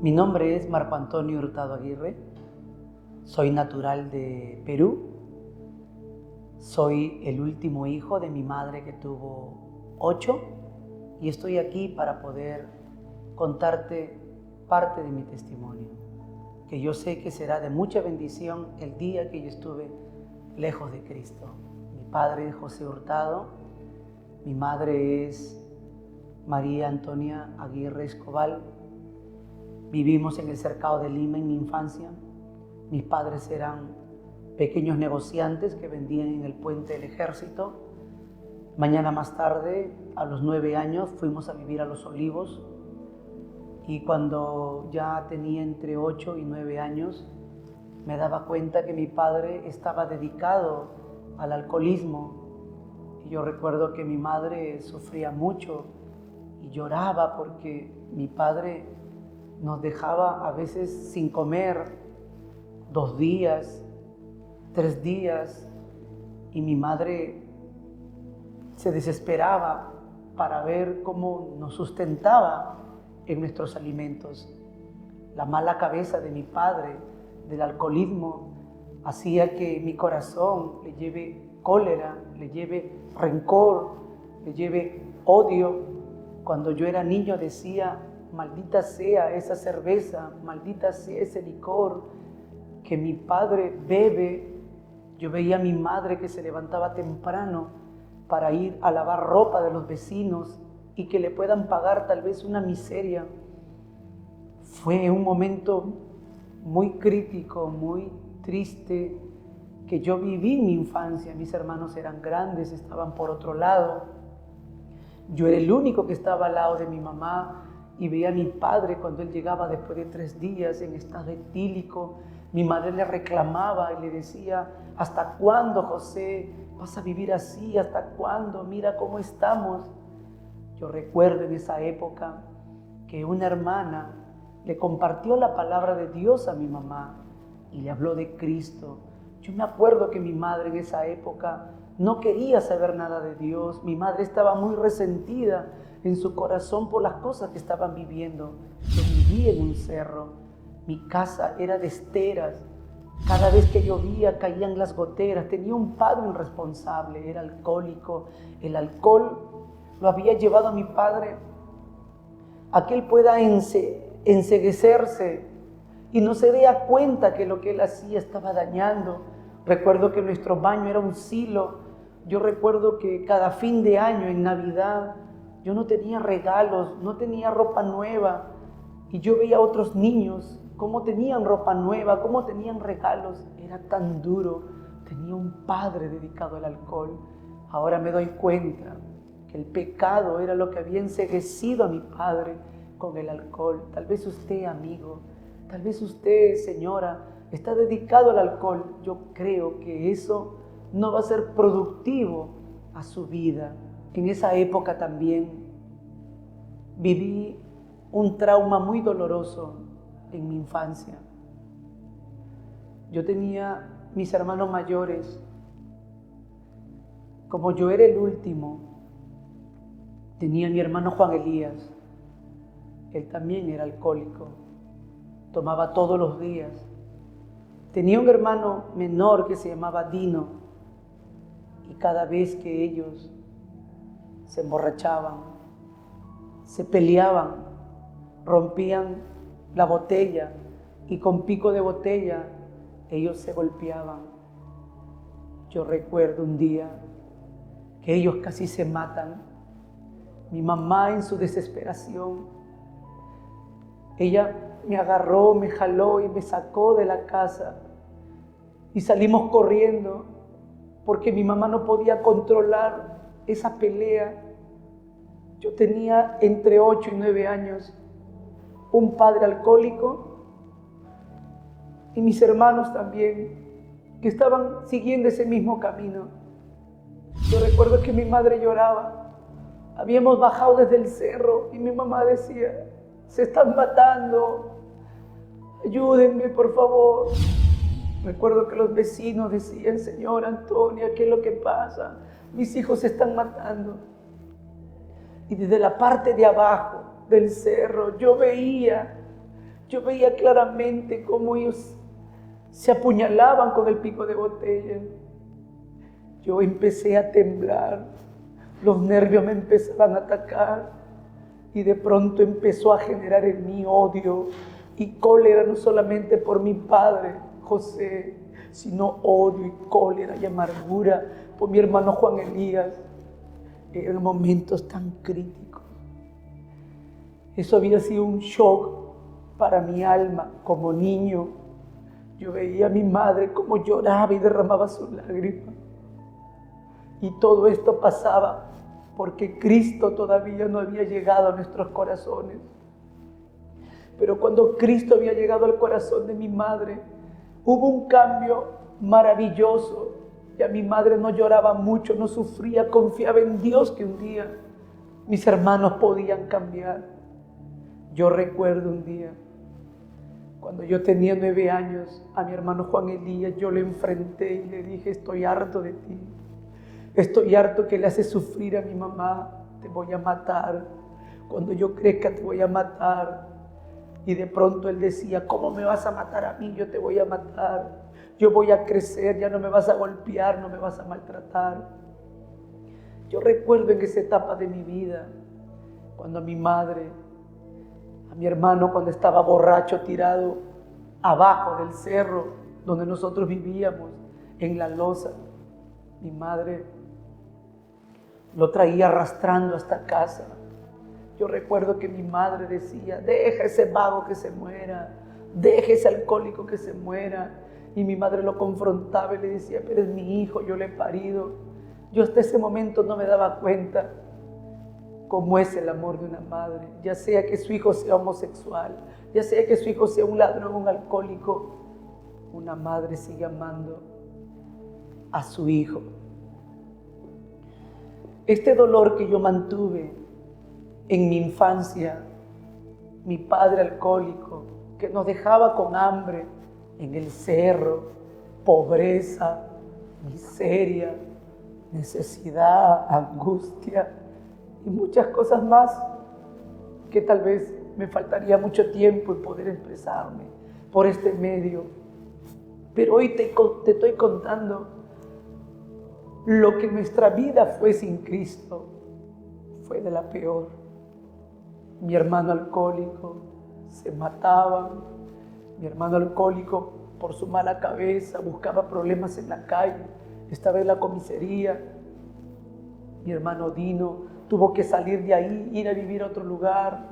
Mi nombre es Marco Antonio Hurtado Aguirre, soy natural de Perú, soy el último hijo de mi madre que tuvo 8 y estoy aquí para poder contarte parte de mi testimonio, que yo sé que será de mucha bendición el día que yo estuve lejos de Cristo. Mi padre es José Hurtado, mi madre es María Antonia Aguirre Escobar. Vivimos en el cercado de Lima en mi infancia. Mis padres eran pequeños negociantes que vendían en el puente del Ejército. Mañana más tarde, a los 9 años, fuimos a vivir a Los Olivos. Y cuando ya tenía entre 8 y 9 años, me daba cuenta que mi padre estaba dedicado al alcoholismo. Y yo recuerdo que mi madre sufría mucho y lloraba porque mi padre nos dejaba a veces sin comer 2 días, 3 días, y mi madre se desesperaba para ver cómo nos sustentaba en nuestros alimentos. La mala cabeza de mi padre, del alcoholismo, hacía que mi corazón le lleve cólera, le lleve rencor, le lleve odio. Cuando yo era niño decía: maldita sea esa cerveza, maldita sea ese licor que mi padre bebe. Yo veía a mi madre que se levantaba temprano para ir a lavar ropa de los vecinos y que le puedan pagar tal vez una miseria. Fue un momento muy crítico, muy triste, que yo viví en mi infancia. Mis hermanos eran grandes, estaban por otro lado. Yo era el único que estaba al lado de mi mamá y veía a mi padre cuando él llegaba después de 3 días en estado etílico. Mi madre le reclamaba y le decía: ¿hasta cuándo, José, vas a vivir así? ¿Hasta cuándo? Mira cómo estamos. Yo recuerdo en esa época que una hermana le compartió la palabra de Dios a mi mamá y le habló de Cristo. Yo me acuerdo que mi madre en esa época no quería saber nada de Dios. Mi madre estaba muy resentida en su corazón por las cosas que estaban viviendo. Yo vivía en un cerro, mi casa era de esteras. Cada vez que llovía caían las goteras. Tenía un padre irresponsable, era alcohólico. El alcohol lo había llevado a mi padre a que él pueda enceguecerse y no se dé cuenta que lo que él hacía estaba dañando. Recuerdo que nuestro baño era un silo. Yo recuerdo que cada fin de año, en Navidad, yo no tenía regalos, no tenía ropa nueva. Y yo veía a otros niños cómo tenían ropa nueva, cómo tenían regalos. Era tan duro. Tenía un padre dedicado al alcohol. Ahora me doy cuenta que el pecado era lo que había enceguecido a mi padre con el alcohol. Tal vez usted, amigo, tal vez usted, señora, está dedicado al alcohol. Yo creo que eso no va a ser productivo a su vida. En esa época también viví un trauma muy doloroso en mi infancia. Yo tenía mis hermanos mayores. Como yo era el último, tenía mi hermano Juan Elías. Él también era alcohólico, tomaba todos los días. Tenía un hermano menor que se llamaba Dino, y cada vez que ellos se emborrachaban, se peleaban, rompían la botella y con pico de botella ellos se golpeaban. Yo recuerdo un día que ellos casi se matan. Mi mamá, en su desesperación, ella me agarró, me jaló y me sacó de la casa y salimos corriendo porque mi mamá no podía controlar esa pelea. Yo tenía entre 8 y 9 años, un padre alcohólico y mis hermanos también, que estaban siguiendo ese mismo camino. Yo recuerdo que mi madre lloraba. Habíamos bajado desde el cerro y mi mamá decía: se están matando, ayúdenme por favor. Recuerdo que los vecinos decían: señora Antonia, ¿qué es lo que pasa? Mis hijos se están matando. Y desde la parte de abajo del cerro yo veía Yo veía claramente cómo ellos se apuñalaban con el pico de botella. Yo empecé a temblar, los nervios me empezaban a atacar y de pronto empezó a generar en mí odio y cólera, no solamente por mi padre José, sino odio y cólera y amargura por mi hermano Juan Elías. En momentos tan críticos. Eso había sido un shock para mi alma como niño. Yo veía a mi madre cómo lloraba y derramaba sus lágrimas. Y todo esto pasaba porque Cristo todavía no había llegado a nuestros corazones. Pero cuando Cristo había llegado al corazón de mi madre, hubo un cambio maravilloso. Ya mi madre no lloraba mucho, no sufría, confiaba en Dios que un día mis hermanos podían cambiar. Yo recuerdo un día, cuando yo tenía 9 años, a mi hermano Juan Elías, yo le enfrenté y le dije: estoy harto de ti, estoy harto que le haces sufrir a mi mamá, te voy a matar, cuando yo crezca te voy a matar. Y de pronto él decía: ¿cómo me vas a matar a mí? Yo te voy a matar. Yo voy a crecer, ya no me vas a golpear, no me vas a maltratar. Yo recuerdo en esa etapa de mi vida, cuando a mi madre, a mi hermano, cuando estaba borracho tirado abajo del cerro donde nosotros vivíamos, en la loza, mi madre lo traía arrastrando hasta casa. Yo recuerdo que mi madre decía: deja ese vago que se muera, deja ese alcohólico que se muera. Y mi madre lo confrontaba y le decía: pero es mi hijo, yo le he parido. Yo hasta ese momento no me daba cuenta cómo es el amor de una madre, ya sea que su hijo sea homosexual, ya sea que su hijo sea un ladrón, un alcohólico. Una madre sigue amando a su hijo. Este dolor que yo mantuve en mi infancia, mi padre alcohólico, que nos dejaba con hambre en el cerro, pobreza, miseria, necesidad, angustia y muchas cosas más que tal vez me faltaría mucho tiempo en poder expresarme por este medio. Pero hoy te estoy contando lo que nuestra vida fue sin Cristo. Fue de la peor. Mi hermano alcohólico se mataba. Mi hermano alcohólico, por su mala cabeza, buscaba problemas en la calle. Estaba en la comisaría. Mi hermano Dino tuvo que salir de ahí, ir a vivir a otro lugar.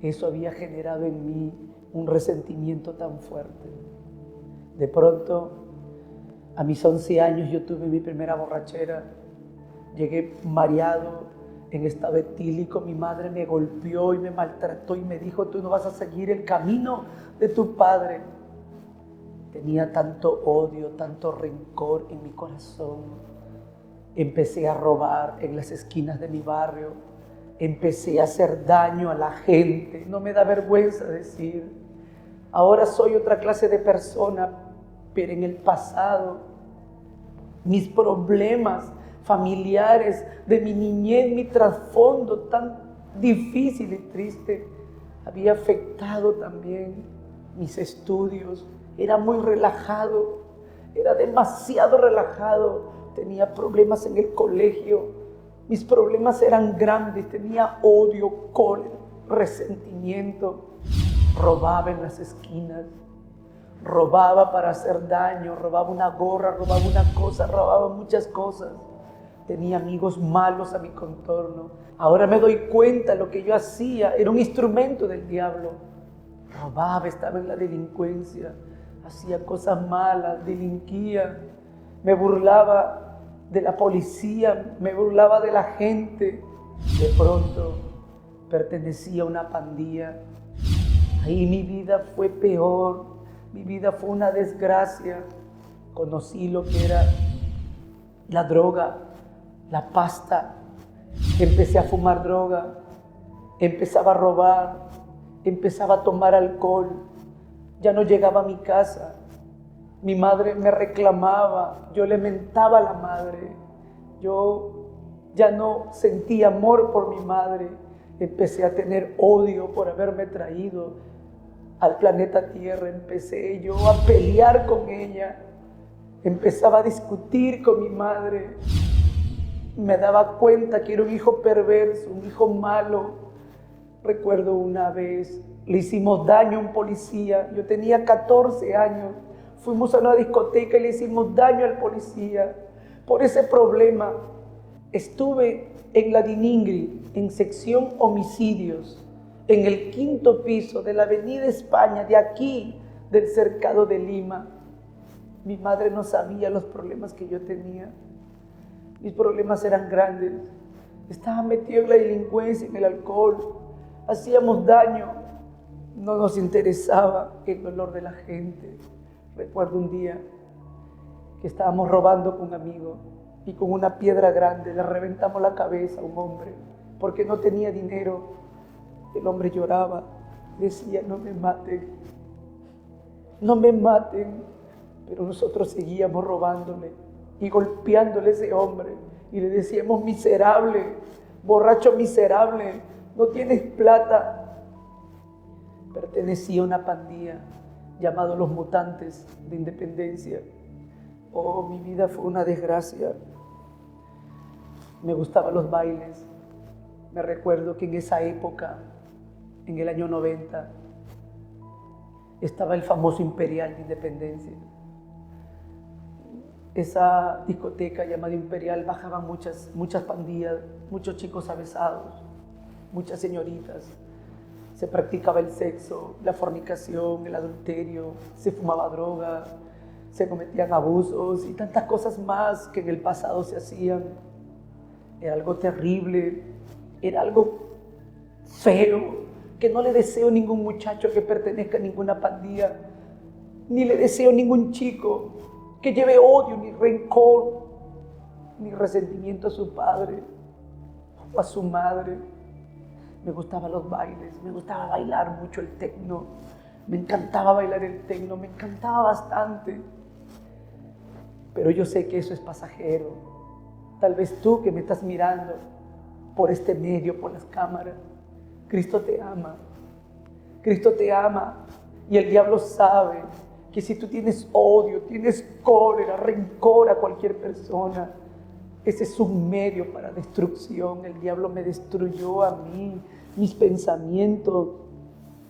Eso había generado en mí un resentimiento tan fuerte. De pronto, a mis 11 años, yo tuve mi primera borrachera. Llegué mareado, en estado etílico. Mi madre me golpeó y me maltrató y me dijo: tú no vas a seguir el camino de tu padre. Tenía tanto odio, tanto rencor en mi corazón. Empecé a robar en las esquinas de mi barrio. Empecé a hacer daño a la gente. No me da vergüenza decir. Ahora soy otra clase de persona, pero en el pasado, mis problemas familiares de mi niñez, mi trasfondo tan difícil y triste, había afectado también mis estudios. Era muy relajado, era demasiado relajado. Tenía problemas en el colegio, mis problemas eran grandes, tenía odio, cólera, resentimiento. Robaba en las esquinas, robaba para hacer daño, robaba una gorra, robaba una cosa, robaba muchas cosas. Tenía amigos malos a mi contorno. Ahora me doy cuenta, lo que yo hacía era un instrumento del diablo. Robaba, estaba en la delincuencia, hacía cosas malas, delinquía, me burlaba de la policía, me burlaba de la gente. De pronto pertenecía a una pandilla. Ahí mi vida fue peor, mi vida fue una desgracia. Conocí lo que era la droga, la pasta. Empecé a fumar droga, empezaba a robar, empezaba a tomar alcohol. Ya no llegaba a mi casa. Mi madre me reclamaba, yo le mentaba a la madre. Yo ya no sentía amor por mi madre. Empecé a tener odio por haberme traído al planeta Tierra, empecé yo a pelear con ella. Empezaba a discutir con mi madre. Me daba cuenta que era un hijo perverso, un hijo malo. Recuerdo una vez, le hicimos daño a un policía. Yo tenía 14 años. Fuimos a una discoteca y le hicimos daño al policía. Por ese problema estuve en la Diningri, en sección homicidios, en el 5º piso de la Avenida España, de aquí, del cercado de Lima. Mi madre no sabía los problemas que yo tenía. Mis problemas eran grandes. Estaba metido en la delincuencia, en el alcohol. Hacíamos daño. No nos interesaba el dolor de la gente. Recuerdo un día que estábamos robando con un amigo y con una piedra grande le reventamos la cabeza a un hombre porque no tenía dinero. El hombre lloraba, decía: no me maten, no me maten. Pero nosotros seguíamos robándole y golpeándole a ese hombre y le decíamos: miserable, borracho miserable, no tienes plata. Pertenecía a una pandilla llamada Los Mutantes de Independencia. Oh, mi vida fue una desgracia. Me gustaban los bailes. Me recuerdo que en esa época, en el año 90, estaba el famoso Imperial de Independencia. Esa discoteca llamada Imperial bajaban muchas pandillas, muchos chicos avesados, muchas señoritas. Se practicaba el sexo, la fornicación, el adulterio, se fumaba droga, se cometían abusos y tantas cosas más que en el pasado se hacían. Era algo terrible, era algo feo, que no le deseo a ningún muchacho que pertenezca a ninguna pandilla, ni le deseo a ningún chico que lleve odio, ni rencor, ni resentimiento a su padre o a su madre. Me gustaban los bailes, me gustaba bailar mucho el tecno, me encantaba bailar el tecno, me encantaba bastante. Pero yo sé que eso es pasajero. Tal vez tú que me estás mirando por este medio, por las cámaras, Cristo te ama. Cristo te ama y el diablo sabe que si tú tienes odio, tienes cólera, rencor a cualquier persona, ese es un medio para destrucción. El diablo me destruyó a mí, mis pensamientos,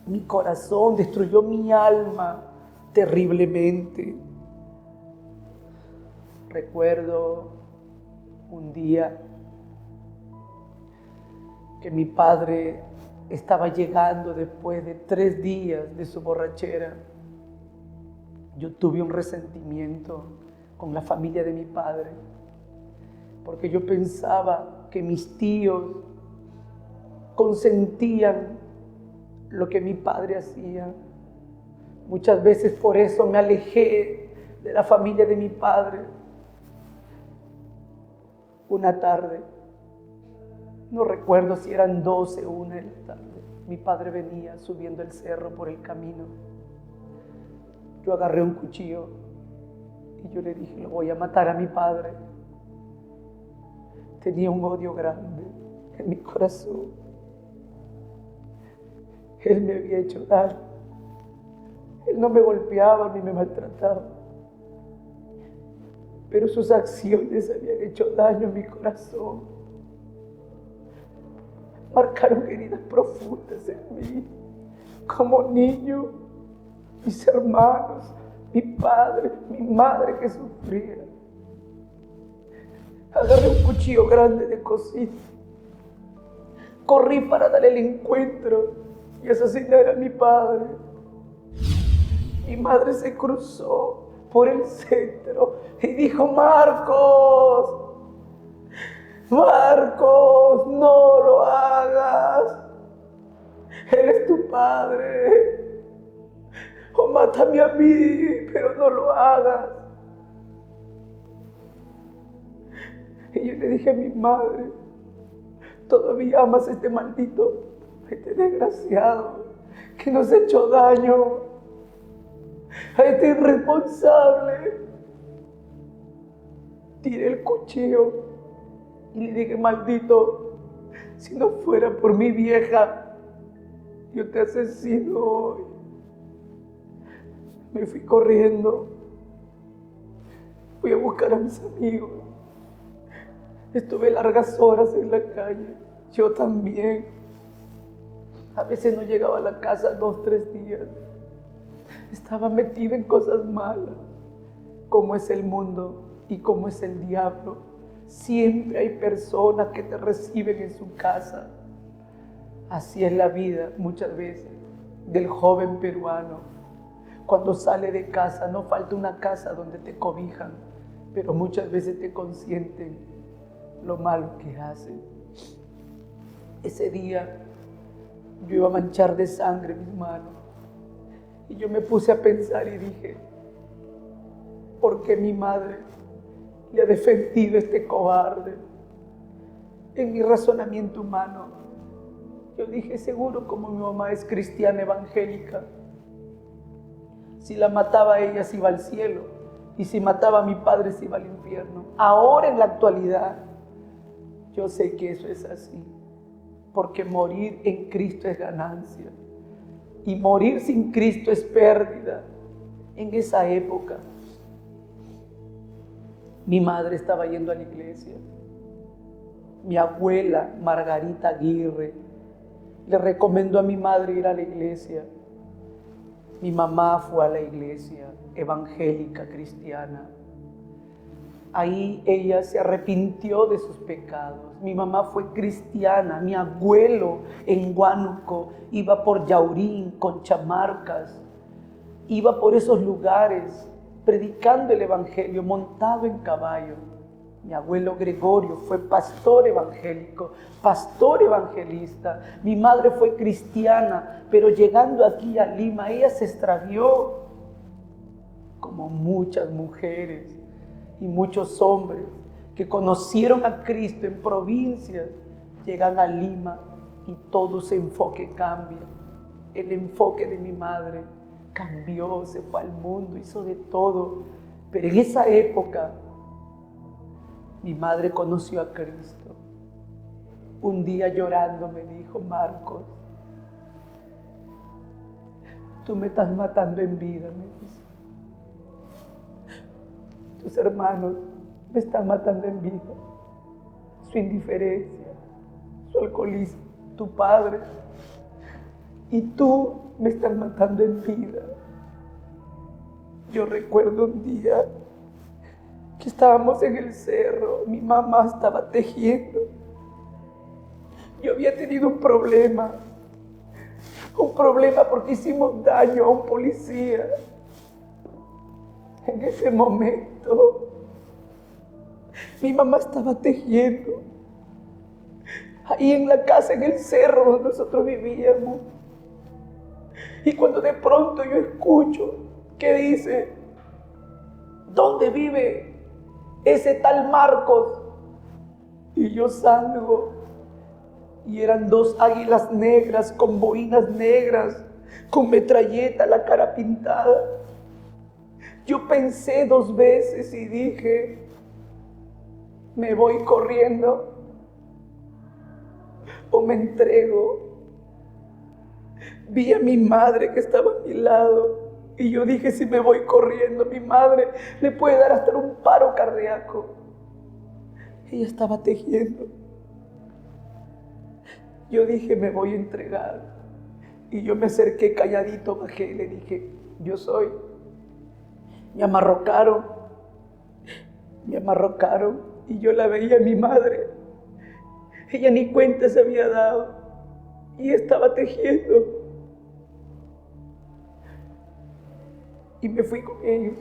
mi corazón, destruyó mi alma terriblemente. Recuerdo un día que mi padre estaba llegando después de 3 días de su borrachera. Yo tuve un resentimiento con la familia de mi padre, porque yo pensaba que mis tíos consentían lo que mi padre hacía. Muchas veces por eso me alejé de la familia de mi padre. Una tarde, no recuerdo si eran 12 o 1 de la tarde, mi padre venía subiendo el cerro por el camino. Yo agarré un cuchillo y yo le dije: lo voy a matar a mi padre. Tenía un odio grande en mi corazón. Él me había hecho daño. Él no me golpeaba ni me maltrataba, pero sus acciones habían hecho daño en mi corazón. Marcaron heridas profundas en mí. Como niño, mis hermanos, mi padre, mi madre que sufría. Agarré un cuchillo grande de cocina. Corrí para darle el encuentro y asesinar a mi padre. Mi madre se cruzó por el centro y dijo: Marcos, Marcos, no lo hagas. Él es tu padre. O mátame a mí, pero no lo hagas. Y yo le dije a mi madre: todavía amas a este maldito, a este desgraciado que nos ha hecho daño, a este irresponsable. Tiré el cuchillo y le dije: maldito, si no fuera por mi vieja, yo te asesino hoy. Me fui corriendo. Fui a buscar a mis amigos. Estuve largas horas en la calle. Yo también. A veces no llegaba a la casa 2, 3 días. Estaba metida en cosas malas. Cómo es el mundo y cómo es el diablo. Siempre hay personas que te reciben en su casa. Así es la vida muchas veces del joven peruano. Cuando sale de casa no falta una casa donde te cobijan, pero muchas veces te consienten lo malo que hacen. Ese día yo iba a manchar de sangre mis manos y yo me puse a pensar y dije, ¿por qué mi madre le ha defendido a este cobarde? En mi razonamiento humano, yo dije, seguro como mi mamá es cristiana evangélica, si la mataba a ella se iba al cielo y si mataba a mi padre se iba al infierno. Ahora en la actualidad, yo sé que eso es así, porque morir en Cristo es ganancia y morir sin Cristo es pérdida. En esa época, mi madre estaba yendo a la iglesia. Mi abuela, Margarita Aguirre, le recomendó a mi madre ir a la iglesia. Mi mamá fue a la iglesia evangélica cristiana. Ahí ella se arrepintió de sus pecados. Mi mamá fue cristiana. Mi abuelo en Huánuco iba por Yaurín, Conchamarcas. Iba por esos lugares predicando el evangelio montado en caballo. Mi abuelo Gregorio fue pastor evangélico, pastor evangelista. Mi madre fue cristiana, pero llegando aquí a Lima, ella se extravió, como muchas mujeres y muchos hombres que conocieron a Cristo en provincias, llegan a Lima y todo su enfoque cambia. El enfoque de mi madre cambió, se fue al mundo, hizo de todo. Pero en esa época, mi madre conoció a Cristo. Un día llorando me dijo, Marcos, tú me estás matando en vida, me dice. Tus hermanos me están matando en vida. Su indiferencia, su alcoholismo, tu padre. Y tú me estás matando en vida. Yo recuerdo un día que estábamos en el cerro, mi mamá estaba tejiendo. Yo había tenido un problema porque hicimos daño a un policía. En ese momento, mi mamá estaba tejiendo. Ahí en la casa, en el cerro donde nosotros vivíamos. Y cuando de pronto yo escucho que dice, ¿dónde vive ese tal Marcos? Y yo salgo y eran 2 águilas negras con boinas negras, con metralleta, la cara pintada. Yo pensé 2 veces y dije, ¿me voy corriendo o me entrego? Vi a mi madre que estaba a mi lado y yo dije, si me voy corriendo, mi madre le puede dar hasta un paro cardíaco. Ella estaba tejiendo. Yo dije, me voy a entregar. Y yo me acerqué calladito, bajé y le dije, yo soy. Me amarrocaron y yo la veía a mi madre. Ella ni cuenta se había dado y estaba tejiendo. Y me fui con ellos.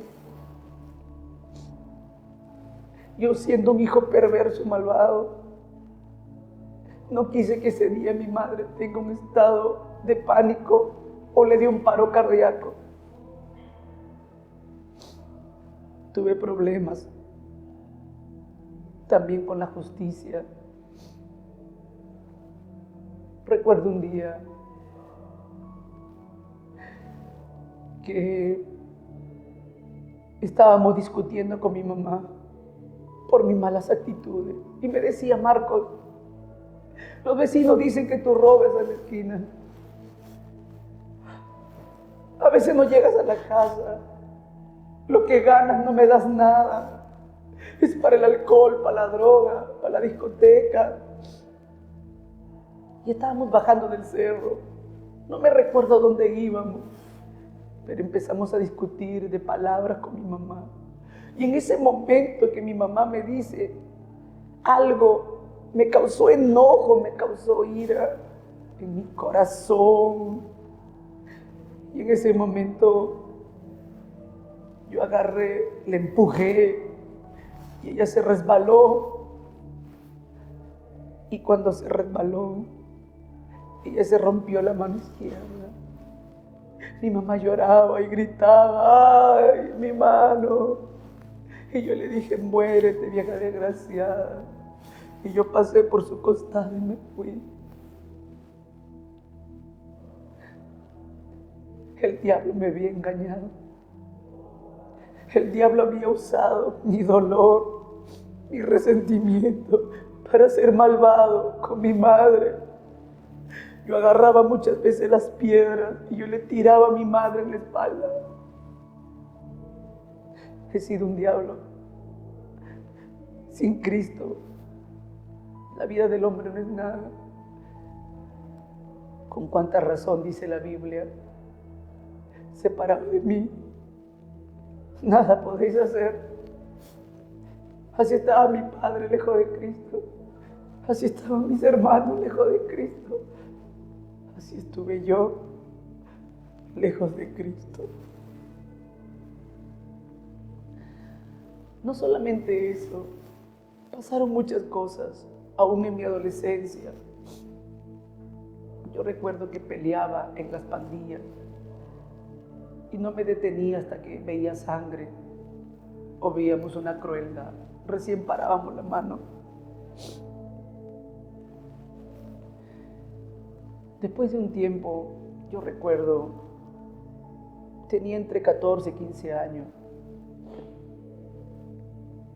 Yo siendo un hijo perverso, malvado, no quise que ese día mi madre tenga un estado de pánico o le dio un paro cardíaco. Tuve problemas también con la justicia. Recuerdo un día que estábamos discutiendo con mi mamá por mis malas actitudes y me decía, Marcos, los vecinos dicen que tú robas a la esquina. A veces no llegas a la casa, lo que ganas no me das nada. Es para el alcohol, para la droga, para la discoteca. Y estábamos bajando del cerro. No me recuerdo dónde íbamos, pero empezamos a discutir de palabras con mi mamá. Y en ese momento que mi mamá me dice algo, me causó enojo, me causó ira en mi corazón. Y en ese momento yo agarré, le empujé y ella se resbaló. Y cuando se resbaló, ella se rompió la mano izquierda. Mi mamá lloraba y gritaba, ¡ay, mi mano! Y yo le dije, muérete, vieja desgraciada. Y yo pasé por su costado y me fui. El diablo me había engañado. El diablo había usado mi dolor, mi resentimiento para ser malvado con mi madre. Yo agarraba muchas veces las piedras y yo le tiraba a mi madre en la espalda. He sido un diablo. Sin Cristo, la vida del hombre no es nada. Con cuánta razón dice la Biblia, separado de mí, nada podéis hacer. Así estaba mi padre lejos de Cristo. Así estaban mis hermanos lejos de Cristo. Así estuve yo lejos de Cristo. No solamente eso, pasaron muchas cosas, aún en mi adolescencia. Yo recuerdo que peleaba en las pandillas y no me detenía hasta que veía sangre o veíamos una crueldad. Recién parábamos la mano. Después de un tiempo, yo recuerdo, tenía entre 14 y 15 años.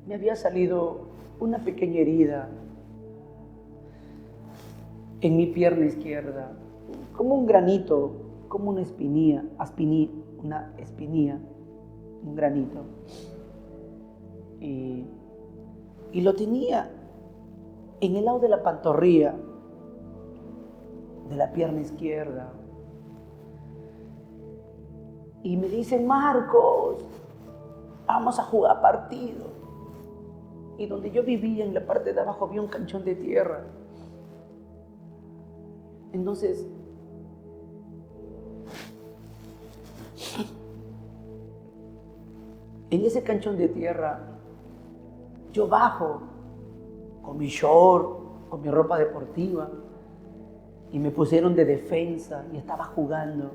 Me había salido una pequeña herida en mi pierna izquierda, como un granito, como una espinilla, un granito. Y lo tenía en el lado de la pantorrilla de la pierna izquierda. Y me dicen, Marcos, vamos a jugar partido. Y donde yo vivía, en la parte de abajo, había un canchón de tierra. Entonces, en ese canchón de tierra, yo bajo con mi short, con mi ropa deportiva, y me pusieron de defensa y estaba jugando.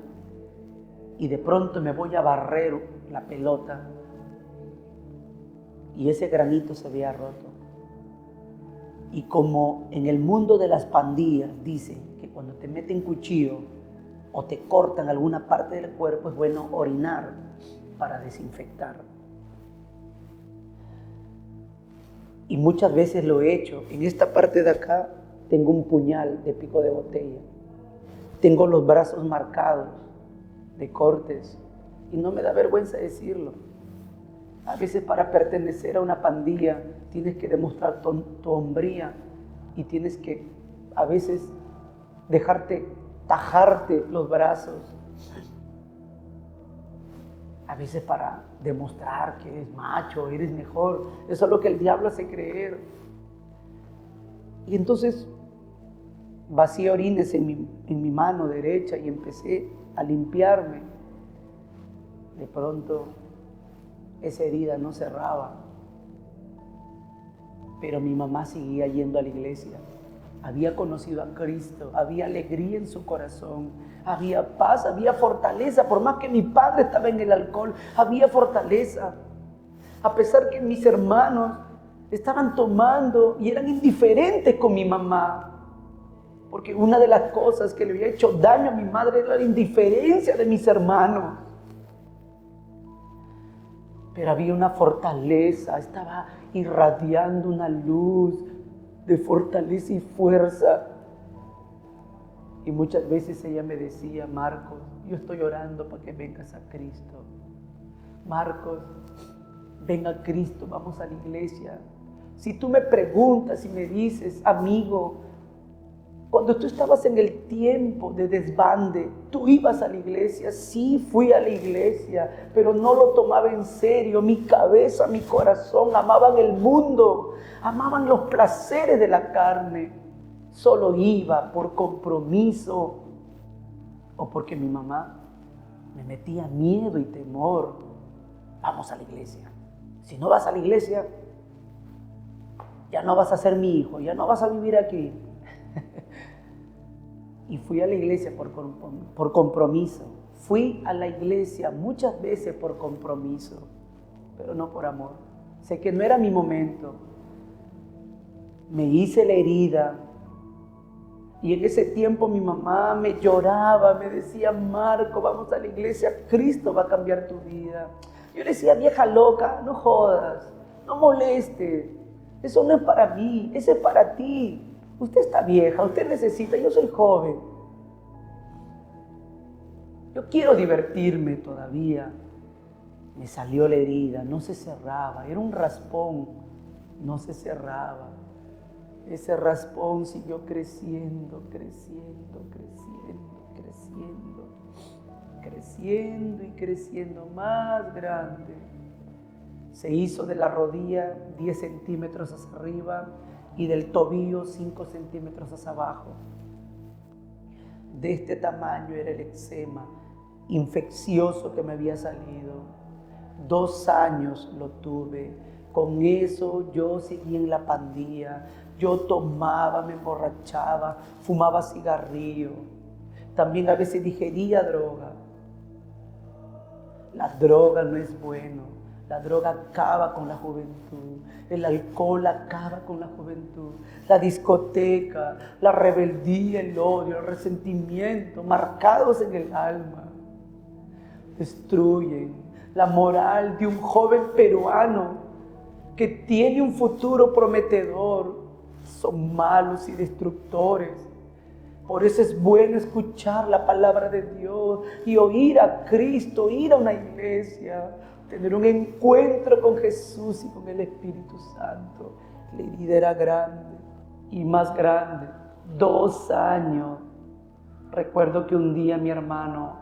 Y de pronto me voy a barrer la pelota. Y ese granito se había roto. Y como en el mundo de las pandillas dicen que cuando te meten cuchillo o te cortan alguna parte del cuerpo, es bueno orinar para desinfectar. Y muchas veces lo he hecho. En esta parte de acá tengo un puñal de pico de botella. Tengo los brazos marcados de cortes. Y no me da vergüenza decirlo. A veces para pertenecer a una pandilla tienes que demostrar tu hombría y tienes que a veces tajarte los brazos. A veces para demostrar que eres macho, eres mejor. Eso es lo que el diablo hace creer. Y entonces vacié orines en mi mano derecha y empecé a limpiarme. De pronto esa herida no cerraba, pero mi mamá seguía yendo a la iglesia. Había conocido a Cristo, había alegría en su corazón, había paz, había fortaleza. Por más que mi padre estaba en el alcohol, había fortaleza. A pesar que mis hermanos estaban tomando y eran indiferentes con mi mamá, porque una de las cosas que le había hecho daño a mi madre era la indiferencia de mis hermanos. Pero había una fortaleza, estaba irradiando una luz de fortaleza y fuerza. Y muchas veces ella me decía, Marcos, yo estoy orando para que vengas a Cristo. Marcos, ven a Cristo, vamos a la iglesia. Si tú me preguntas y me dices, amigo, cuando tú estabas en el tiempo de desbande, tú ibas a la iglesia. Sí, fui a la iglesia, pero no lo tomaba en serio. Mi cabeza, mi corazón amaban el mundo, amaban los placeres de la carne. Solo iba por compromiso o porque mi mamá me metía miedo y temor. Vamos a la iglesia. Si no vas a la iglesia, ya no vas a ser mi hijo, ya no vas a vivir aquí. Y fui a la iglesia por compromiso. Fui a la iglesia muchas veces por compromiso, pero no por amor. Sé que no era mi momento. Me hice la herida. Y en ese tiempo mi mamá me lloraba, me decía, Marco, vamos a la iglesia, Cristo va a cambiar tu vida. Yo le decía, vieja loca, no jodas, no molestes. Eso no es para mí, eso es para ti. Usted está vieja, usted necesita, yo soy joven. Yo quiero divertirme todavía. Me salió la herida, no se cerraba, era un raspón, no se cerraba. Ese raspón siguió creciendo, creciendo y creciendo, más grande. Se hizo de la rodilla 10 centímetros hacia arriba y del tobillo 5 centímetros hacia abajo. De este tamaño era el eczema infeccioso que me había salido. 2 años lo tuve. Con eso yo seguí en la pandilla. Yo tomaba, me emborrachaba, fumaba cigarrillo. También a veces digería droga. La droga no es bueno. La droga acaba con la juventud. El alcohol acaba con la juventud. La discoteca, la rebeldía, el odio, el resentimiento, marcados en el alma, destruyen la moral de un joven peruano que tiene un futuro prometedor. Son malos y destructores. Por eso es bueno escuchar la palabra de Dios y oír a Cristo, ir a una iglesia, tener un encuentro con Jesús y con el Espíritu Santo. La herida era grande y más grande. 2 años. Recuerdo que un día mi hermano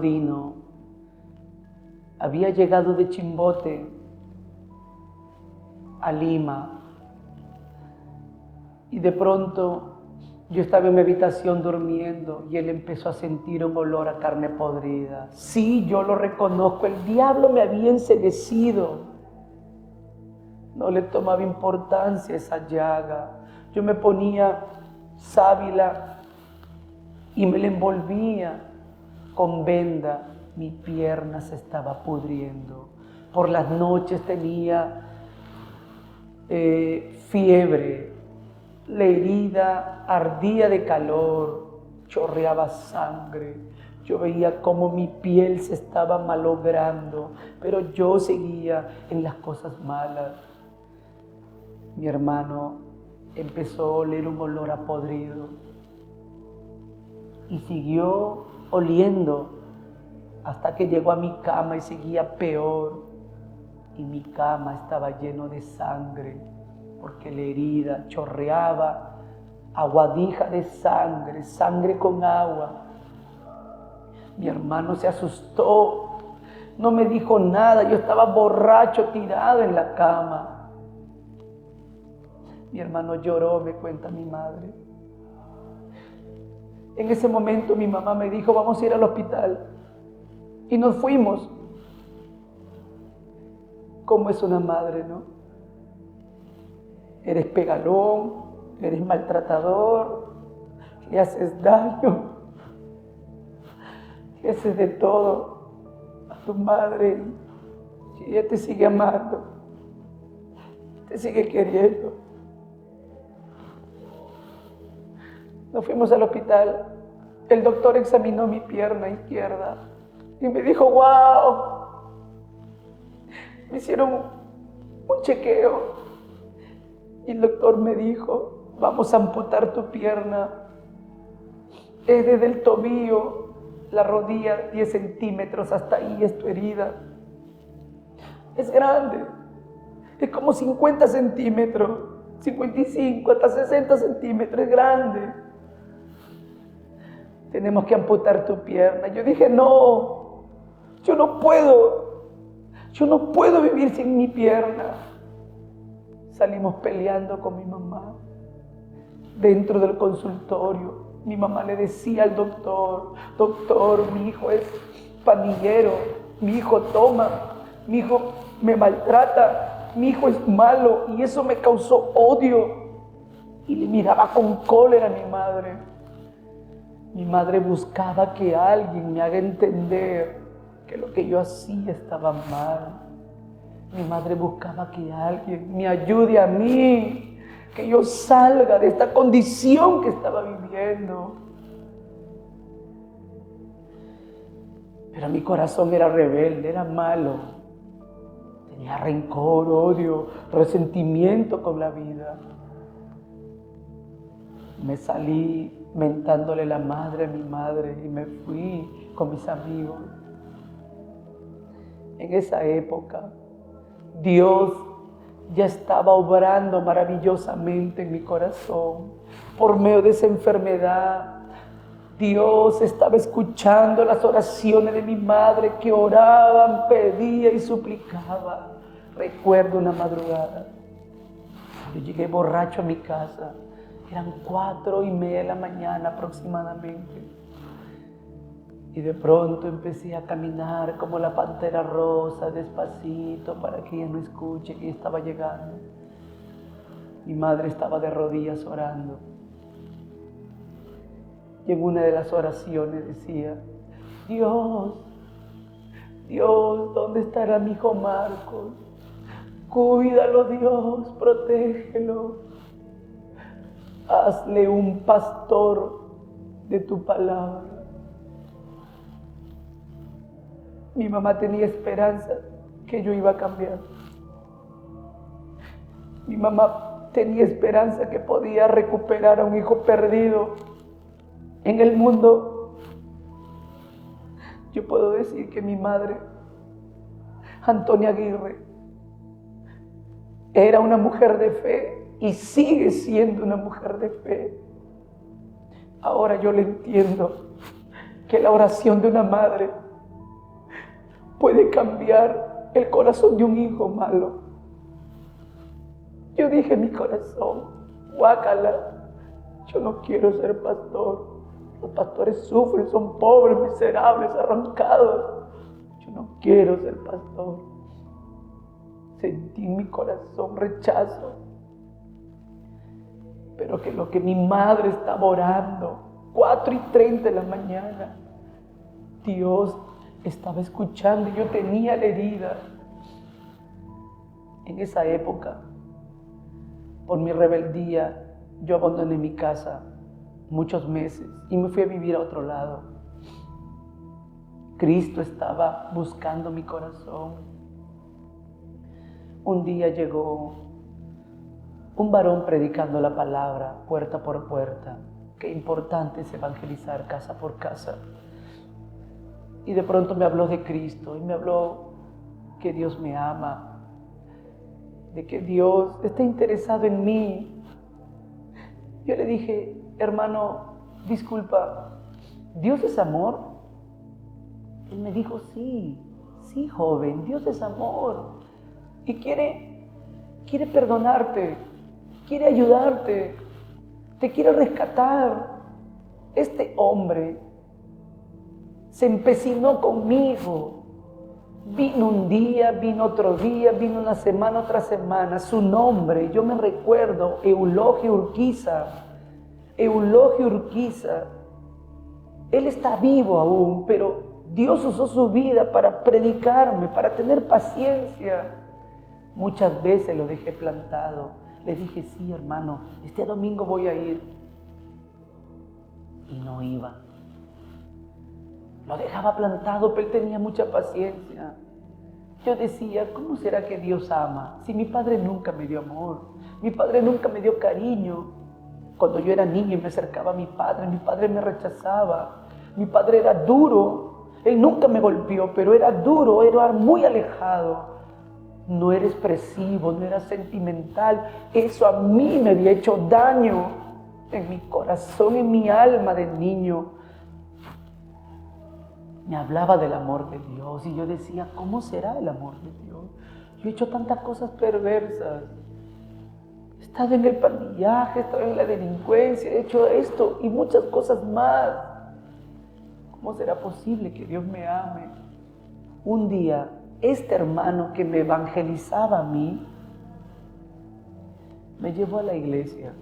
Dino, había llegado de Chimbote a Lima y de pronto yo estaba en mi habitación durmiendo y él empezó a sentir un olor a carne podrida. Sí, yo lo reconozco, el diablo me había enceguecido. No le tomaba importancia esa llaga. Yo me ponía sábila y me la envolvía con venda. Mi pierna se estaba pudriendo. Por las noches tenía fiebre. La herida ardía de calor, chorreaba sangre. Yo veía cómo mi piel se estaba malogrando, pero yo seguía en las cosas malas. Mi hermano empezó a oler un olor a podrido y siguió oliendo hasta que llegó a mi cama y seguía peor. Y mi cama estaba lleno de sangre, porque la herida chorreaba aguadija de sangre, sangre con agua. Mi hermano se asustó, no me dijo nada, yo estaba borracho tirado en la cama. Mi hermano lloró, me cuenta mi madre. En ese momento mi mamá me dijo, vamos a ir al hospital. Y nos fuimos. ¿Cómo es una madre, no? Eres pegalón, eres maltratador, le haces daño, le haces de todo a tu madre y ella te sigue amando, te sigue queriendo. Nos fuimos al hospital, el doctor examinó mi pierna izquierda y me dijo, ¡wow! Me hicieron un chequeo y el doctor me dijo, vamos a amputar tu pierna. Es desde el tobillo, la rodilla, 10 centímetros, hasta ahí es tu herida. Es grande, es como 50 centímetros, 55, hasta 60 centímetros, es grande. Tenemos que amputar tu pierna. Yo dije, no, yo no puedo vivir sin mi pierna. Salimos peleando con mi mamá dentro del consultorio. Mi mamá le decía al doctor, mi hijo es pandillero, mi hijo toma, mi hijo me maltrata, mi hijo es malo, y eso me causó odio. Y le miraba con cólera a mi madre. Mi madre buscaba que alguien me haga entender que lo que yo hacía estaba mal. Mi madre buscaba que alguien me ayude a mí, que yo salga de esta condición que estaba viviendo. Pero mi corazón era rebelde, era malo. Tenía rencor, odio, resentimiento con la vida. Me salí mentándole la madre a mi madre y me fui con mis amigos. En esa época, Dios ya estaba obrando maravillosamente en mi corazón. Por medio de esa enfermedad, Dios estaba escuchando las oraciones de mi madre, que oraban, pedía y suplicaba. Recuerdo una madrugada, yo llegué borracho a mi casa, eran 4:30 de la mañana aproximadamente, y de pronto empecé a caminar como la pantera rosa, despacito, para que ella no escuche que estaba llegando. Mi madre estaba de rodillas orando, y en una de las oraciones decía, Dios, ¿dónde estará mi hijo Marcos? Cuídalo, Dios, protégelo. Hazle un pastor de tu palabra. Mi mamá tenía esperanza que yo iba a cambiar. Mi mamá tenía esperanza que podía recuperar a un hijo perdido en el mundo. Yo puedo decir que mi madre, Antonia Aguirre, era una mujer de fe y sigue siendo una mujer de fe. Ahora yo le entiendo que la oración de una madre puede cambiar el corazón de un hijo malo. Yo dije en mi corazón, guácala, yo no quiero ser pastor. Los pastores sufren, son pobres, miserables, arrancados. Yo no quiero ser pastor. Sentí en mi corazón rechazo. Pero que lo que mi madre estaba orando, 4:30 de la mañana, Dios estaba escuchando y yo tenía la herida. En esa época, por mi rebeldía, yo abandoné mi casa muchos meses y me fui a vivir a otro lado. Cristo estaba buscando mi corazón. Un día llegó un varón predicando la palabra puerta por puerta. Qué importante es evangelizar casa por casa. Y de pronto me habló de Cristo y me habló que Dios me ama, de que Dios está interesado en mí. Yo le dije, hermano, disculpa, ¿Dios es amor? Él me dijo, sí, joven, Dios es amor y quiere perdonarte, quiere ayudarte, te quiere rescatar. Este hombre se empecinó conmigo. Vino un día, vino otro día, vino una semana, otra semana. Su nombre, yo me recuerdo, Eulogio Urquiza. Eulogio Urquiza. Él está vivo aún, pero Dios usó su vida para predicarme, para tener paciencia. Muchas veces lo dejé plantado. Le dije, sí, hermano, este domingo voy a ir. Y no iba. Lo dejaba plantado, pero él tenía mucha paciencia. Yo decía, ¿cómo será que Dios ama? Si mi padre nunca me dio amor, mi padre nunca me dio cariño. Cuando yo era niño y me acercaba a mi padre me rechazaba. Mi padre era duro. Él nunca me golpeó, pero era duro, era muy alejado. No era expresivo, no era sentimental. Eso a mí me había hecho daño en mi corazón, en mi alma de niño. Me hablaba del amor de Dios y yo decía, ¿cómo será el amor de Dios? Yo he hecho tantas cosas perversas. He estado en el pandillaje, he estado en la delincuencia, he hecho esto y muchas cosas más. ¿Cómo será posible que Dios me ame? Un día, este hermano que me evangelizaba a mí, me llevó a la iglesia.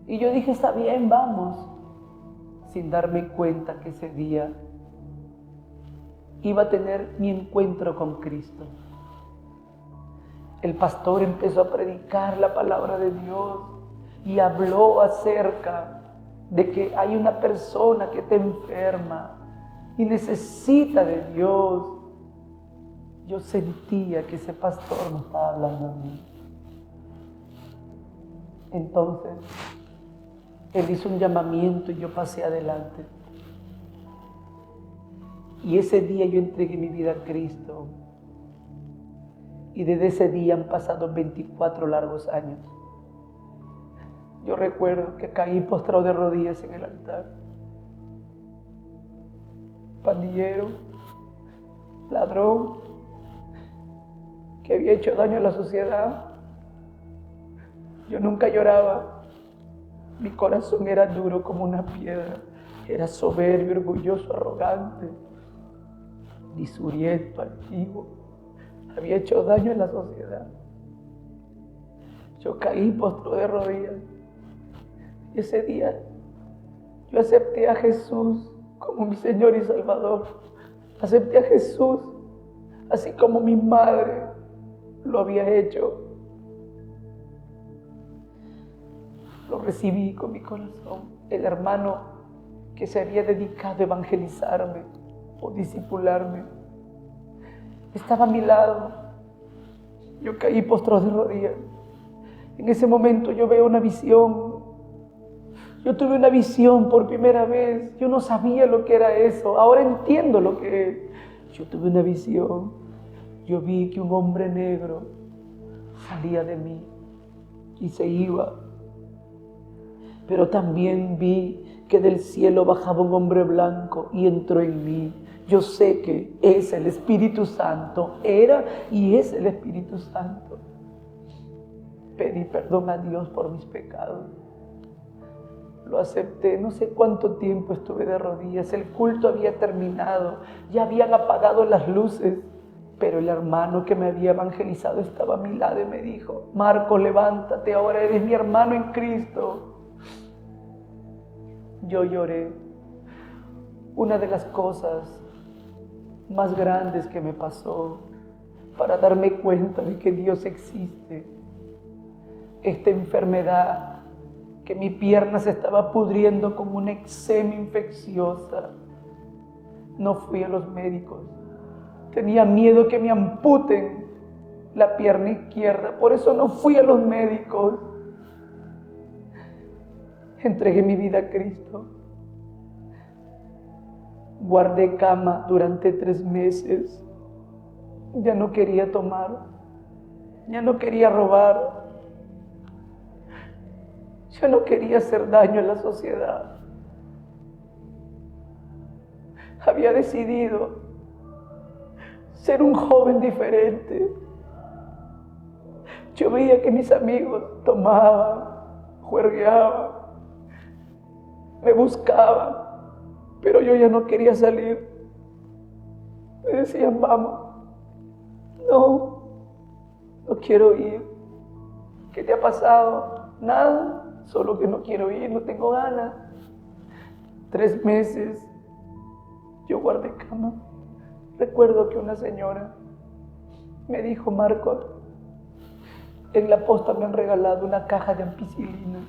Y yo dije, está bien, vamos. Sin darme cuenta que ese día iba a tener mi encuentro con Cristo. El pastor empezó a predicar la palabra de Dios y habló acerca de que hay una persona que está enferma y necesita de Dios. Yo sentía que ese pastor me estaba hablando a mí. Entonces, él hizo un llamamiento y yo pasé adelante. Y ese día yo entregué mi vida a Cristo. Y desde ese día han pasado 24 largos años. Yo recuerdo que caí postrado de rodillas en el altar. Pandillero, ladrón, que había hecho daño a la sociedad. Yo nunca lloraba. Mi corazón era duro como una piedra. Era soberbio, orgulloso, arrogante, disuriento, altivo. Había hecho daño en la sociedad. Yo caí postrado de rodillas. Y ese día yo acepté a Jesús como mi Señor y Salvador. Acepté a Jesús así como mi madre lo había hecho. Lo recibí con mi corazón. El hermano que se había dedicado a evangelizarme o discipularme estaba a mi lado. Yo caí postrado de rodillas. En ese momento yo veo una visión. Yo tuve una visión por primera vez. Yo no sabía lo que era eso. Ahora entiendo lo que es. Yo tuve una visión. Yo vi que un hombre negro salía de mí y se iba. Pero también vi que del cielo bajaba un hombre blanco y entró en mí. Yo sé que es el Espíritu Santo, era y es el Espíritu Santo. Pedí perdón a Dios por mis pecados. Lo acepté, no sé cuánto tiempo estuve de rodillas, el culto había terminado, ya habían apagado las luces, pero el hermano que me había evangelizado estaba a mi lado y me dijo, Marco, levántate, ahora eres mi hermano en Cristo. Yo lloré. Una de las cosas más grandes que me pasó para darme cuenta de que Dios existe, esta enfermedad, que mi pierna se estaba pudriendo como una eczema infecciosa. No fui a los médicos. Tenía miedo que me amputen la pierna izquierda, por eso no fui a los médicos. Entregué mi vida a Cristo. Guardé cama durante 3 meses. Ya no quería tomar. Ya no quería robar. Yo no quería hacer daño a la sociedad. Había decidido ser un joven diferente. Yo veía que mis amigos tomaban, juergueaban, me buscaban, pero yo ya no quería salir. Me decían, vamos. No quiero ir. ¿Qué te ha pasado? Nada. Solo que no quiero ir, no tengo ganas. 3 meses yo guardé cama. Recuerdo que una señora me dijo, Marco, en la posta me han regalado una caja de ampicilina.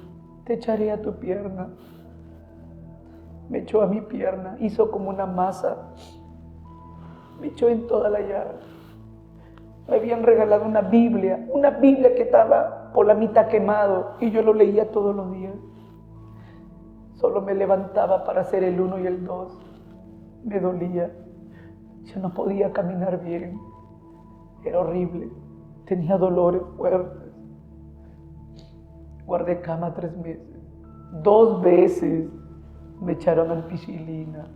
Te echaré a tu pierna. Me echó a mi pierna, hizo como una masa. Me echó en toda la llaga. Me habían regalado una Biblia que estaba por la mitad quemado y yo lo leía todos los días. Solo me levantaba para hacer el 1 y el 2. Me dolía. Yo no podía caminar bien. Era horrible. Tenía dolores fuertes. Guardé cama 3 meses. 2 veces me echaron ampicilina.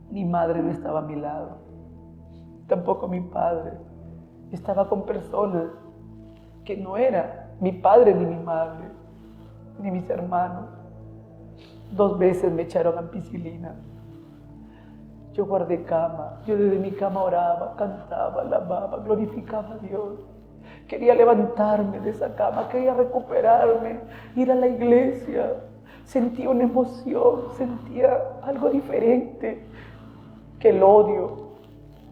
Mi madre no estaba a mi lado. Tampoco mi padre. Estaba con personas que no era mi padre ni mi madre, ni mis hermanos. 2 veces me echaron ampicilina. Yo guardé cama. Yo desde mi cama oraba, cantaba, alababa, glorificaba a Dios. Quería levantarme de esa cama, quería recuperarme, ir a la iglesia. Sentía una emoción, sentía algo diferente que el odio,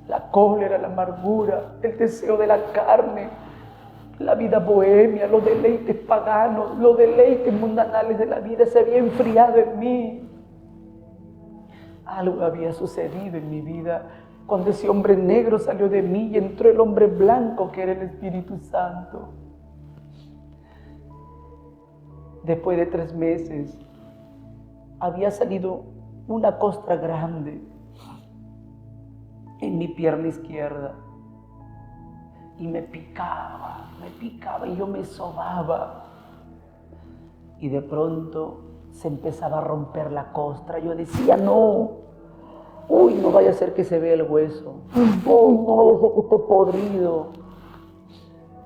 la cólera, la amargura, el deseo de la carne, la vida bohemia, los deleites paganos, los deleites mundanales de la vida se había enfriado en mí. Algo había sucedido en mi vida cuando ese hombre negro salió de mí y entró el hombre blanco que era el Espíritu Santo. Después de 3 meses había salido una costra grande en mi pierna izquierda y me picaba y yo me sobaba y de pronto se empezaba a romper la costra. Yo decía, no, no vaya a ser que se vea el hueso, no vaya a ser que esté podrido.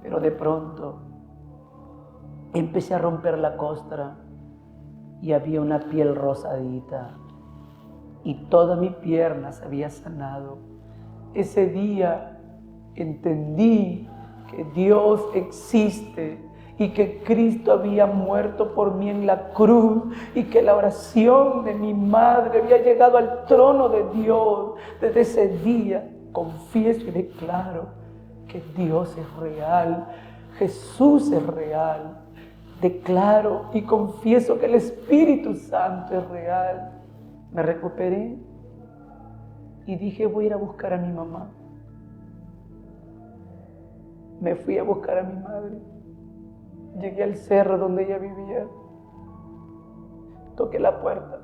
Pero de pronto empecé a romper la costra y había una piel rosadita y toda mi pierna se había sanado. Ese día entendí que Dios existe y que Cristo había muerto por mí en la cruz y que la oración de mi madre había llegado al trono de Dios. Desde ese día confieso y declaro que Dios es real, Jesús es real. Declaro y confieso que el Espíritu Santo es real. Me recuperé y dije, voy a ir a buscar a mi mamá. Me fui a buscar a mi madre. Llegué al cerro donde ella vivía. Toqué la puerta.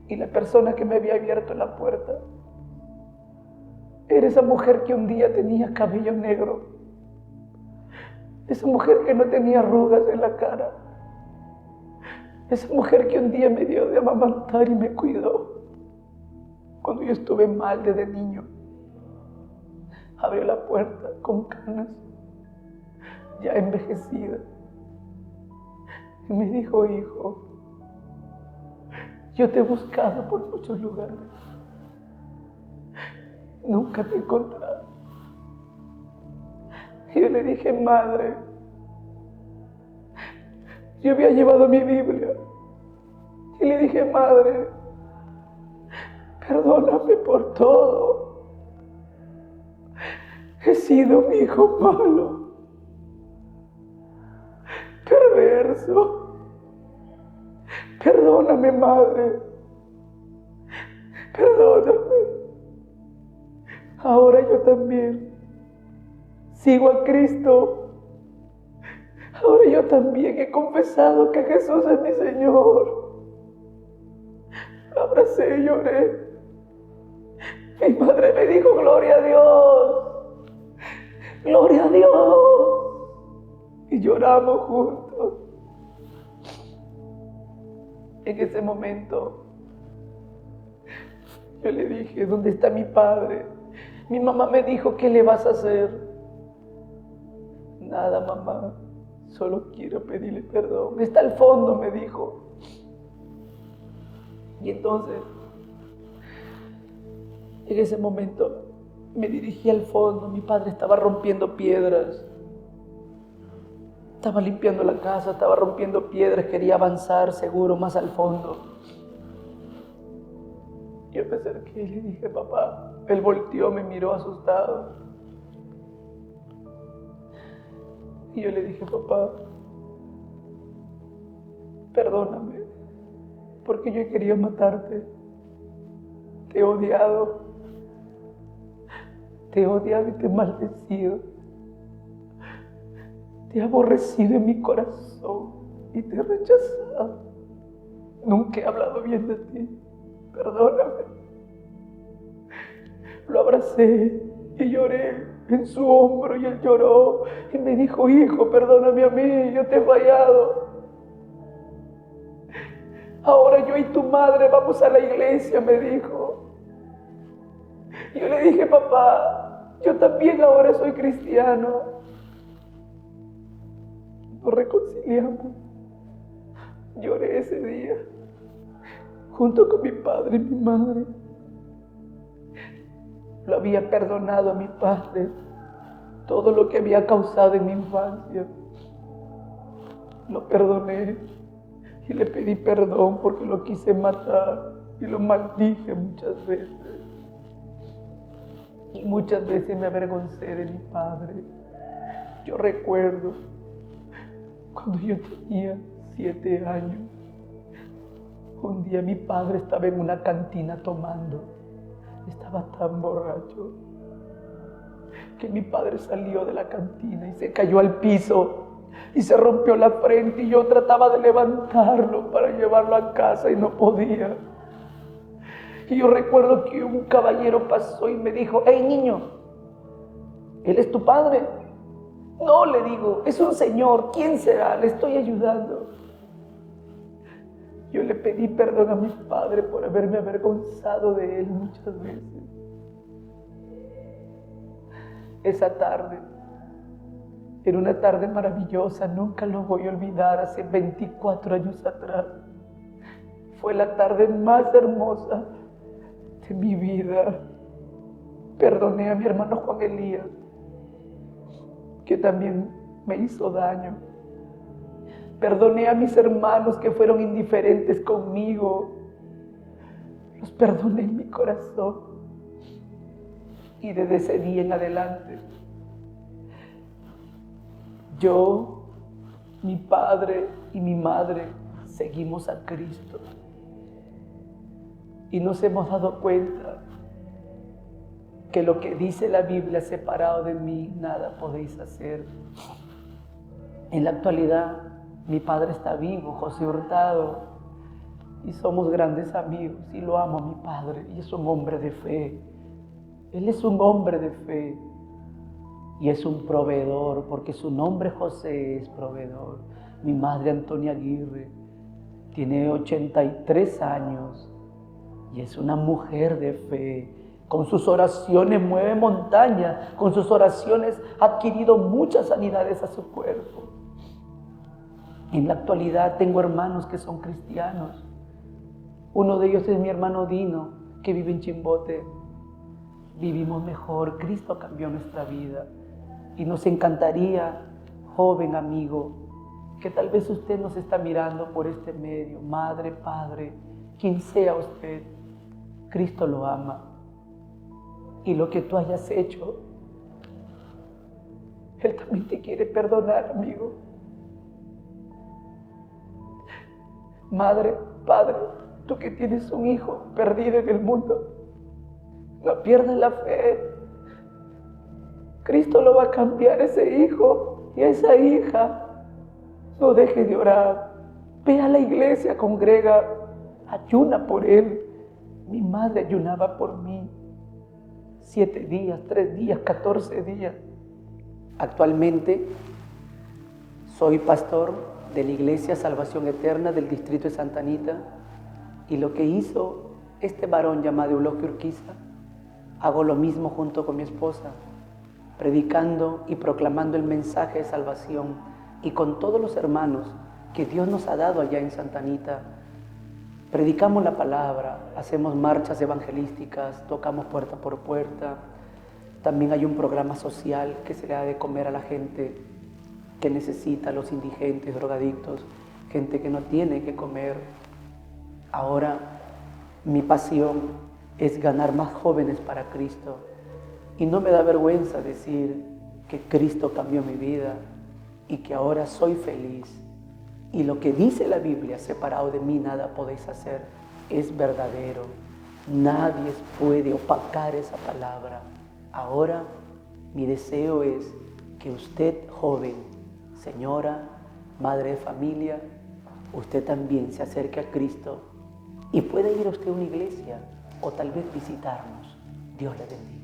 Y la persona que me había abierto la puerta era esa mujer que un día tenía cabello negro. Esa mujer que no tenía arrugas en la cara. Esa mujer que un día me dio de amamantar y me cuidó cuando yo estuve mal desde niño. Abrió la puerta con canas, ya envejecida, y me dijo, hijo, yo te he buscado por muchos lugares, nunca te he encontrado. Y yo le dije, madre, yo había llevado mi Biblia, y le dije, madre, perdóname por todo. He sido un hijo malo, perverso. Perdóname, madre. Perdóname. Ahora yo también sigo a Cristo. Ahora yo también he confesado que Jesús es mi Señor. Abracé y lloré. Mi madre me dijo, gloria a Dios. Gloria a Dios. Y lloramos juntos. En ese momento yo le dije, ¿dónde está mi padre? Mi mamá me dijo, ¿qué le vas a hacer? Nada, mamá, solo quiero pedirle perdón. Está al fondo, me dijo. Y entonces, en ese momento, me dirigí al fondo. Mi padre estaba rompiendo piedras. Estaba limpiando la casa, estaba rompiendo piedras. Quería avanzar seguro más al fondo. Yo me acerqué y le dije, papá. Él volteó, me miró asustado. Y yo le dije, papá, perdóname, porque yo he querido matarte. Te he odiado. te he odiado y te he maldecido. Te he aborrecido en mi corazón y te he rechazado. Nunca he hablado bien de ti. Perdóname. Lo abracé y lloré en su hombro y él lloró y me dijo: hijo, perdóname a mí, yo te he fallado. Ahora yo y tu madre vamos a la iglesia, me dijo. Yo le dije: papá, yo también ahora soy cristiano. Nos reconciliamos. Lloré ese día junto con mi padre y mi madre. Lo había perdonado a mi padre todo lo que había causado en mi infancia. Lo perdoné y le pedí perdón porque lo quise matar y lo maldije muchas veces. Y muchas veces me avergoncé de mi padre. Yo recuerdo cuando yo tenía 7 años, un día mi padre estaba en una cantina tomando. Estaba tan borracho que mi padre salió de la cantina y se cayó al piso y se rompió la frente, y yo trataba de levantarlo para llevarlo a casa y no podía. Y yo recuerdo que un caballero pasó y me dijo: hey niño, ¿él es tu padre? No, le digo, es un señor. ¿Quién será? Le estoy ayudando. Yo le pedí perdón a mi padre por haberme avergonzado de él muchas veces. Esa tarde era una tarde maravillosa, nunca lo voy a olvidar, hace 24 años atrás. Fue la tarde más hermosa de mi vida. Perdoné a mi hermano Juan Elías, que también me hizo daño. Perdoné a mis hermanos que fueron indiferentes conmigo. Los perdoné en mi corazón. Y desde ese día en adelante, yo, mi padre y mi madre seguimos a Cristo. Y nos hemos dado cuenta que lo que dice la Biblia: separado de mí, nada podéis hacer. En la actualidad, mi padre está vivo, José Hurtado, y somos grandes amigos, y lo amo a mi padre, y es un hombre de fe. Él es un hombre de fe, y es un proveedor, porque su nombre José es proveedor. Mi madre Antonia Aguirre tiene 83 años, y es una mujer de fe. Con sus oraciones mueve montañas, con sus oraciones ha adquirido muchas sanidades a su cuerpo. En la actualidad tengo hermanos que son cristianos. Uno de ellos es mi hermano Dino, que vive en Chimbote. Vivimos mejor, Cristo cambió nuestra vida. Y nos encantaría, joven amigo, que tal vez usted nos está mirando por este medio, madre, padre, quien sea usted, Cristo lo ama. Y lo que tú hayas hecho, Él también te quiere perdonar, amigo. Madre, padre, tú que tienes un hijo perdido en el mundo, no pierdas la fe. Cristo lo va a cambiar, ese hijo y esa hija. No dejes de orar. Ve a la iglesia, congrega, ayuna por él. Mi madre ayunaba por mí 7 días, 3 días, 14 días. Actualmente soy pastor de la Iglesia Salvación Eterna del distrito de Santa Anita, y lo que hizo este varón llamado Eulogio Urquiza, hago lo mismo junto con mi esposa, predicando y proclamando el mensaje de salvación, y con todos los hermanos que Dios nos ha dado allá en Santa Anita. Predicamos la palabra, hacemos marchas evangelísticas, tocamos puerta por puerta. También hay un programa social que se le da de comer a la gente que necesita, los indigentes, drogadictos, gente que no tiene que comer. Ahora mi pasión es ganar más jóvenes para Cristo, y no me da vergüenza decir que Cristo cambió mi vida y que ahora soy feliz. Y lo que dice la Biblia: separado de mí nada podéis hacer, es verdadero. Nadie puede opacar esa palabra. Ahora mi deseo es que usted, joven, señora, madre de familia, usted también se acerque a Cristo y puede ir a usted a una iglesia o tal vez visitarnos. Dios le bendiga.